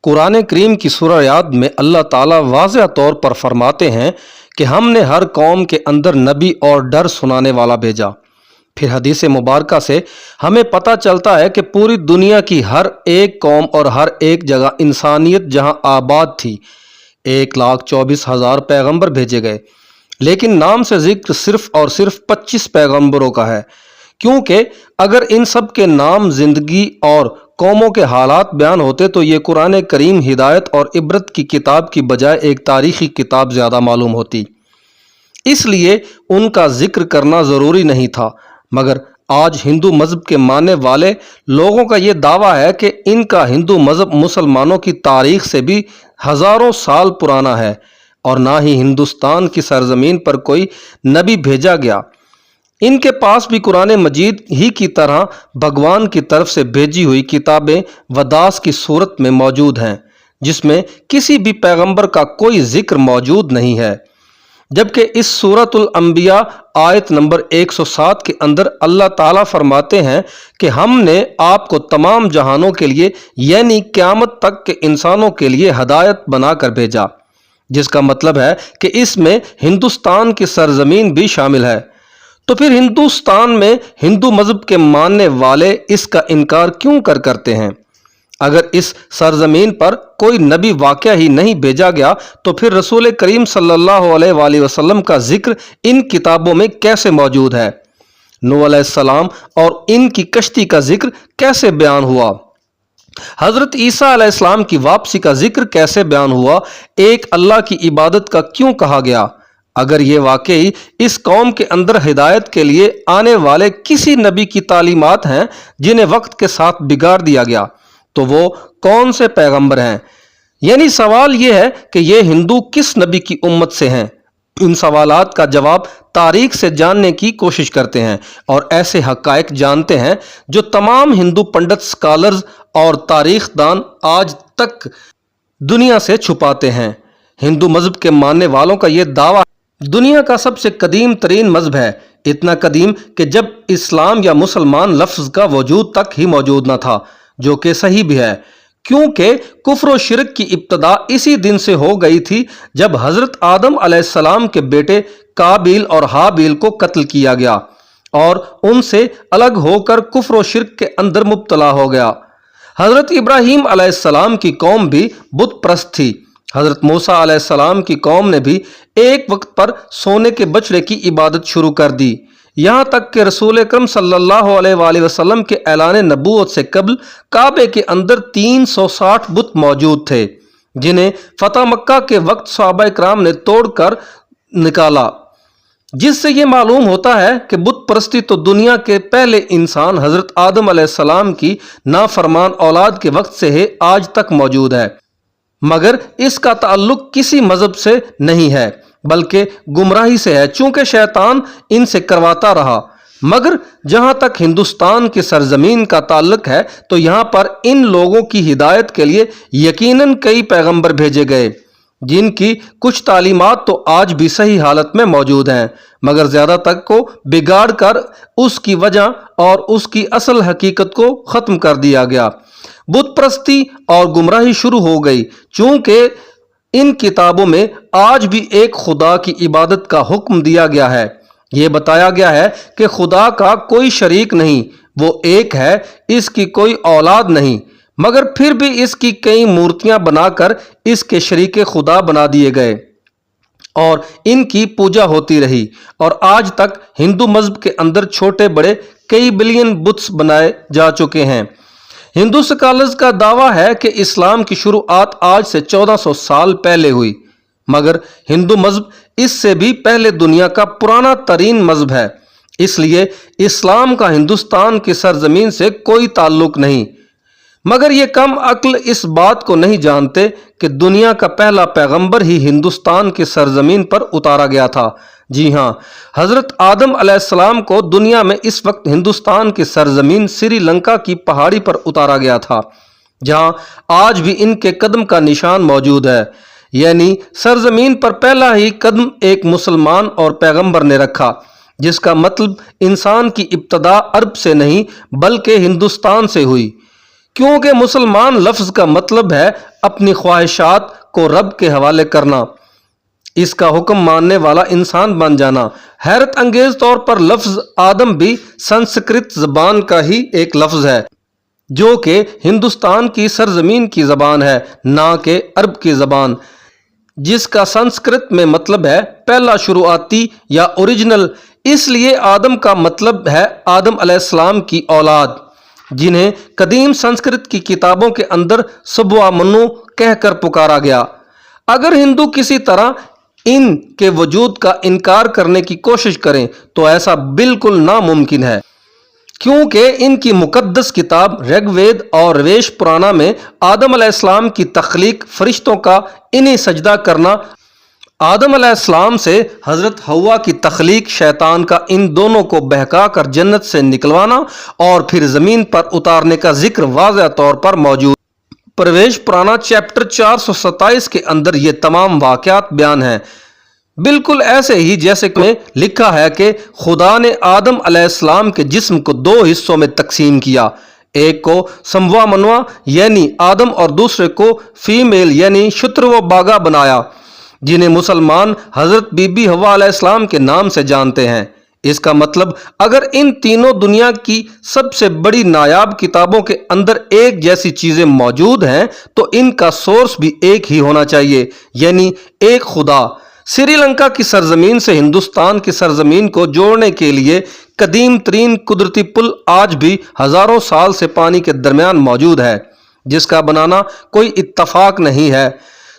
قرآن کریم کی سورہ یاد میں اللہ تعالیٰ واضح طور پر فرماتے ہیں کہ ہم نے ہر قوم کے اندر نبی اور ڈر سنانے والا بھیجا۔ پھر حدیث مبارکہ سے ہمیں پتہ چلتا ہے کہ پوری دنیا کی ہر ایک قوم اور ہر ایک جگہ انسانیت جہاں آباد تھی 1,24,000 پیغمبر بھیجے گئے، لیکن نام سے ذکر صرف اور صرف 25 پیغمبروں کا ہے، کیونکہ اگر ان سب کے نام، زندگی اور قوموں کے حالات بیان ہوتے تو یہ قرآن کریم ہدایت اور عبرت کی کتاب کی بجائے ایک تاریخی کتاب زیادہ معلوم ہوتی۔ اس لیے ان کا ذکر کرنا ضروری نہیں تھا، مگر آج ہندو مذہب کے ماننے والے لوگوں کا یہ دعویٰ ہے کہ ان کا ہندو مذہب مسلمانوں کی تاریخ سے بھی ہزاروں سال پرانا ہے، اور نہ ہی ہندوستان کی سرزمین پر کوئی نبی بھیجا گیا۔ ان کے پاس بھی قرآن مجید ہی کی طرح بھگوان کی طرف سے بھیجی ہوئی کتابیں وداس کی صورت میں موجود ہیں، جس میں کسی بھی پیغمبر کا کوئی ذکر موجود نہیں ہے، جبکہ اس سورۃ الانبیاء آیت نمبر 107 کے اندر اللہ تعالیٰ فرماتے ہیں کہ ہم نے آپ کو تمام جہانوں کے لیے یعنی قیامت تک کے انسانوں کے لیے ہدایت بنا کر بھیجا، جس کا مطلب ہے کہ اس میں ہندوستان کی سرزمین بھی شامل ہے۔ تو پھر ہندوستان میں ہندو مذہب کے ماننے والے اس کا انکار کیوں کرتے ہیں؟ اگر اس سرزمین پر کوئی نبی واقعہ ہی نہیں بھیجا گیا تو پھر رسول کریم صلی اللہ علیہ وآلہ وسلم کا ذکر ان کتابوں میں کیسے موجود ہے؟ نوح علیہ السلام اور ان کی کشتی کا ذکر کیسے بیان ہوا؟ حضرت عیسیٰ علیہ السلام کی واپسی کا ذکر کیسے بیان ہوا؟ ایک اللہ کی عبادت کا کیوں کہا گیا؟ اگر یہ واقعی اس قوم کے اندر ہدایت کے لیے آنے والے کسی نبی کی تعلیمات ہیں جنہیں وقت کے ساتھ بگاڑ دیا گیا، تو وہ کون سے پیغمبر ہیں؟ یعنی سوال یہ ہے کہ یہ ہندو کس نبی کی امت سے ہیں؟ ان سوالات کا جواب تاریخ سے جاننے کی کوشش کرتے ہیں اور ایسے حقائق جانتے ہیں جو تمام ہندو پنڈت، اسکالرز اور تاریخ دان آج تک دنیا سے چھپاتے ہیں۔ ہندو مذہب کے ماننے والوں کا یہ دعویٰ دنیا کا سب سے قدیم ترین مذہب ہے، اتنا قدیم کہ جب اسلام یا مسلمان لفظ کا وجود تک ہی موجود نہ تھا، جو کہ صحیح بھی ہے، کیونکہ کفر و شرک کی ابتدا اسی دن سے ہو گئی تھی جب حضرت آدم علیہ السلام کے بیٹے قابیل اور حابیل کو قتل کیا گیا اور ان سے الگ ہو کر کفر و شرک کے اندر مبتلا ہو گیا۔ حضرت ابراہیم علیہ السلام کی قوم بھی بت پرست تھی۔ حضرت موسیٰ علیہ السلام کی قوم نے بھی ایک وقت پر سونے کے بچڑے کی عبادت شروع کر دی، یہاں تک کہ رسول اکرم صلی اللہ علیہ وآلہ وسلم کے اعلان نبوت سے قبل کعبے کے اندر 360 بت موجود تھے، جنہیں فتح مکہ کے وقت صحابہ کرام نے توڑ کر نکالا، جس سے یہ معلوم ہوتا ہے کہ بت پرستی تو دنیا کے پہلے انسان حضرت آدم علیہ السلام کی نافرمان اولاد کے وقت سے ہے آج تک موجود ہے، مگر اس کا تعلق کسی مذہب سے نہیں ہے بلکہ گمراہی سے ہے، چونکہ شیطان ان سے کرواتا رہا۔ مگر جہاں تک ہندوستان کی سرزمین کا تعلق ہے تو یہاں پر ان لوگوں کی ہدایت کے لیے یقیناً کئی پیغمبر بھیجے گئے، جن کی کچھ تعلیمات تو آج بھی صحیح حالت میں موجود ہیں، مگر زیادہ تک کو بگاڑ کر اس کی وجہ اور اس کی اصل حقیقت کو ختم کر دیا گیا۔ بت پرستی اور گمراہی شروع ہو گئی، چونکہ ان کتابوں میں آج بھی ایک خدا کی عبادت کا حکم دیا گیا ہے۔ یہ بتایا گیا ہے کہ خدا کا کوئی شریک نہیں، وہ ایک ہے، اس کی کوئی اولاد نہیں، مگر پھر بھی اس کی کئی مورتیاں بنا کر اس کے شریک خدا بنا دیے گئے اور ان کی پوجا ہوتی رہی، اور آج تک ہندو مذہب کے اندر چھوٹے بڑے کئی بلین بتس بنائے جا چکے ہیں۔ ہندو اسکالرز کا دعویٰ ہے کہ اسلام کی شروعات آج سے 1400 سال پہلے ہوئی، مگر ہندو مذہب اس سے بھی پہلے دنیا کا پرانا ترین مذہب ہے، اس لیے اسلام کا ہندوستان کی سرزمین سے کوئی تعلق نہیں۔ مگر یہ کم عقل اس بات کو نہیں جانتے کہ دنیا کا پہلا پیغمبر ہی ہندوستان کی سرزمین پر اتارا گیا تھا۔ جی ہاں، حضرت آدم علیہ السلام کو دنیا میں اس وقت ہندوستان کی سرزمین سری لنکا کی پہاڑی پر اتارا گیا تھا، جہاں آج بھی ان کے قدم کا نشان موجود ہے، یعنی سرزمین پر پہلا ہی قدم ایک مسلمان اور پیغمبر نے رکھا، جس کا مطلب انسان کی ابتدا عرب سے نہیں بلکہ ہندوستان سے ہوئی، کیونکہ مسلمان لفظ کا مطلب ہے اپنی خواہشات کو رب کے حوالے کرنا، اس کا حکم ماننے والا انسان بن جانا۔ حیرت انگیز طور پر لفظ آدم بھی سنسکرت زبان کا ہی ایک لفظ ہے، جو کہ ہندوستان کی سرزمین کی زبان ہے، نہ کہ عرب کی زبان، جس کا سنسکرت میں مطلب ہے پہلا شروعاتی یا اوریجنل۔ اس لیے آدم کا مطلب ہے آدم علیہ السلام کی اولاد، جنہیں قدیم سنسکرت کی کتابوں کے اندر سبوا منو کہہ کر پکارا گیا۔ اگر ہندو کسی طرح ان کے وجود کا انکار کرنے کی کوشش کریں تو ایسا بالکل ناممکن ہے، کیونکہ ان کی مقدس کتاب رگ وید اور ویش پرانا میں آدم علیہ السلام کی تخلیق، فرشتوں کا انہیں سجدہ کرنا، آدم علیہ السلام سے حضرت حوا کی تخلیق، شیطان کا ان دونوں کو بہکا کر جنت سے نکلوانا اور پھر زمین پر اتارنے کا ذکر واضح طور پر موجود۔ پرویش پرانا چیپٹر 427 کے اندر یہ تمام واقعات بیان ہیں، بالکل ایسے ہی جیسے کہ لکھا ہے کہ خدا نے آدم علیہ السلام کے جسم کو 2 حصوں میں تقسیم کیا، ایک کو سموا منوا یعنی آدم اور دوسرے کو فیمیل یعنی شتر و باغا بنایا، جنہیں مسلمان حضرت بی بی حوا علیہ السلام کے نام سے جانتے ہیں۔ اس کا مطلب اگر ان تینوں دنیا کی سب سے بڑی نایاب کتابوں کے اندر ایک جیسی چیزیں موجود ہیں تو ان کا سورس بھی ایک ہی ہونا چاہیے، یعنی ایک خدا۔ سری لنکا کی سرزمین سے ہندوستان کی سرزمین کو جوڑنے کے لیے قدیم ترین قدرتی پل آج بھی ہزاروں سال سے پانی کے درمیان موجود ہے، جس کا بنانا کوئی اتفاق نہیں ہے۔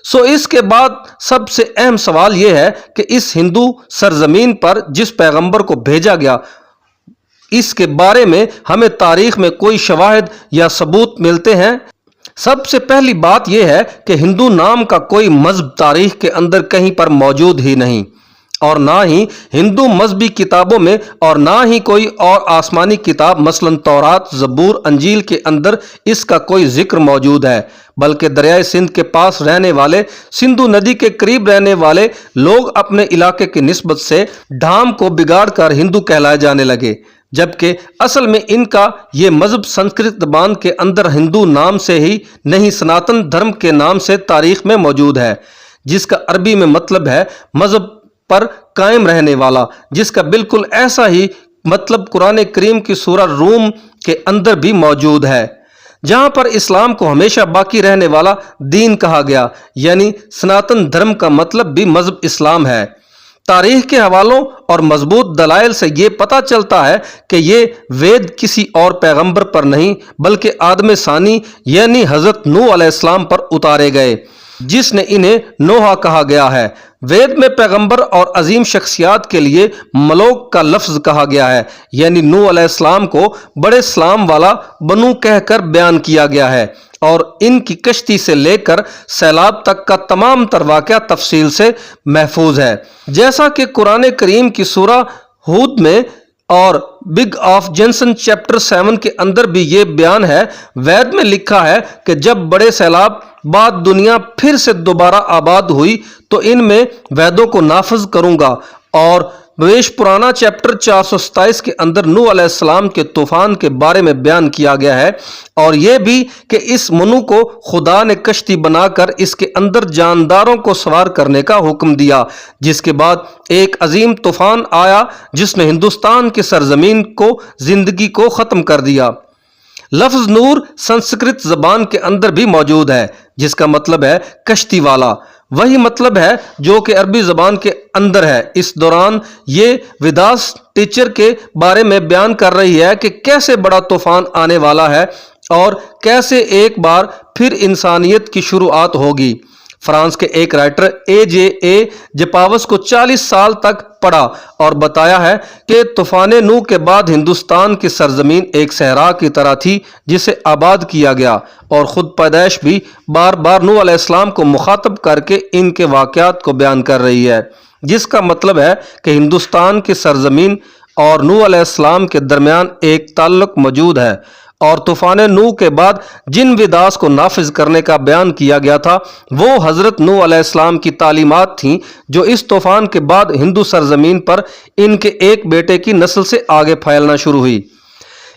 اس کے بعد سب سے اہم سوال یہ ہے کہ اس ہندو سرزمین پر جس پیغمبر کو بھیجا گیا، اس کے بارے میں ہمیں تاریخ میں کوئی شواہد یا ثبوت ملتے ہیں؟ سب سے پہلی بات یہ ہے کہ ہندو نام کا کوئی مذہب تاریخ کے اندر کہیں پر موجود ہی نہیں، اور نہ ہی ہندو مذہبی کتابوں میں، اور نہ ہی کوئی اور آسمانی کتاب مثلا تورات، زبور، انجیل کے اندر اس کا کوئی ذکر موجود ہے، بلکہ دریائے سندھ کے پاس رہنے والے، سندھو ندی کے قریب رہنے والے لوگ اپنے علاقے کی نسبت سے ڈھام کو بگاڑ کر ہندو کہلائے جانے لگے، جبکہ اصل میں ان کا یہ مذہب سنسکرت زبان کے اندر ہندو نام سے ہی نہیں، سناتن دھرم کے نام سے تاریخ میں موجود ہے، جس کا عربی میں مطلب ہے مذہب پر قائم رہنے والا، جس کا بالکل ایسا ہی مطلب قرآن کریم کی سورہ روم کے اندر بھی موجود ہے، جہاں پر اسلام کو ہمیشہ باقی رہنے والا دین کہا گیا، یعنی سناتن دھرم کا مطلب بھی مذہب اسلام ہے۔ تاریخ کے حوالوں اور مضبوط دلائل سے یہ پتہ چلتا ہے کہ یہ وید کسی اور پیغمبر پر نہیں بلکہ آدم ثانی یعنی حضرت نوح علیہ السلام پر اتارے گئے، جس نے انہیں نوحہ کہا گیا ہے۔ وید میں پیغمبر اور عظیم شخصیات کے لیے ملوک کا لفظ کہا گیا ہے، یعنی نوح علیہ السلام کو بڑے سلام والا بنو کہہ کر بیان کیا گیا ہے، اور ان کی کشتی سے لے کر سیلاب تک کا تمام تر واقعہ تفصیل سے محفوظ ہے، جیسا کہ قرآن کریم کی سورہ ہود میں اور بگ آف جنسن چیپٹر 7 کے اندر بھی یہ بیان ہے۔ وید میں لکھا ہے کہ جب بڑے سیلاب بعد دنیا پھر سے دوبارہ آباد ہوئی تو ان میں ویدوں کو نافذ کروں گا، اور ویش پرانا چیپٹر 427 کے اندر نوح علیہ السلام کے طوفان کے بارے میں بیان کیا گیا ہے، اور یہ بھی کہ اس منو کو خدا نے کشتی بنا کر اس کے اندر جانداروں کو سوار کرنے کا حکم دیا، جس کے بعد ایک عظیم طوفان آیا جس نے ہندوستان کی سرزمین کو، زندگی کو ختم کر دیا۔ لفظ نور سنسکرت زبان کے اندر بھی موجود ہے، جس کا مطلب ہے کشتی والا، وہی مطلب ہے جو کہ عربی زبان کے اندر ہے۔ اس دوران یہ وداس ٹیچر کے بارے میں بیان کر رہی ہے کہ کیسے بڑا طوفان آنے والا ہے اور کیسے ایک بار پھر انسانیت کی شروعات ہوگی۔ فرانس کے ایک رائٹر اے جپاوس کو 40 سال تک پڑھا اور بتایا ہے کہ طوفان نوح کے بعد ہندوستان کی سرزمین ایک صحرا کی طرح تھی جسے آباد کیا گیا، اور خود پیدائش بھی بار بار نوح علیہ السلام کو مخاطب کر کے ان کے واقعات کو بیان کر رہی ہے، جس کا مطلب ہے کہ ہندوستان کی سرزمین اور نوح علیہ السلام کے درمیان ایک تعلق موجود ہے، اور طوفان نوح کے بعد جن وداس کو نافذ کرنے کا بیان کیا گیا تھا وہ حضرت نوح علیہ السلام کی تعلیمات تھیں، جو اس طوفان کے بعد ہندو سرزمین پر ان کے ایک بیٹے کی نسل سے آگے پھیلنا شروع ہوئی۔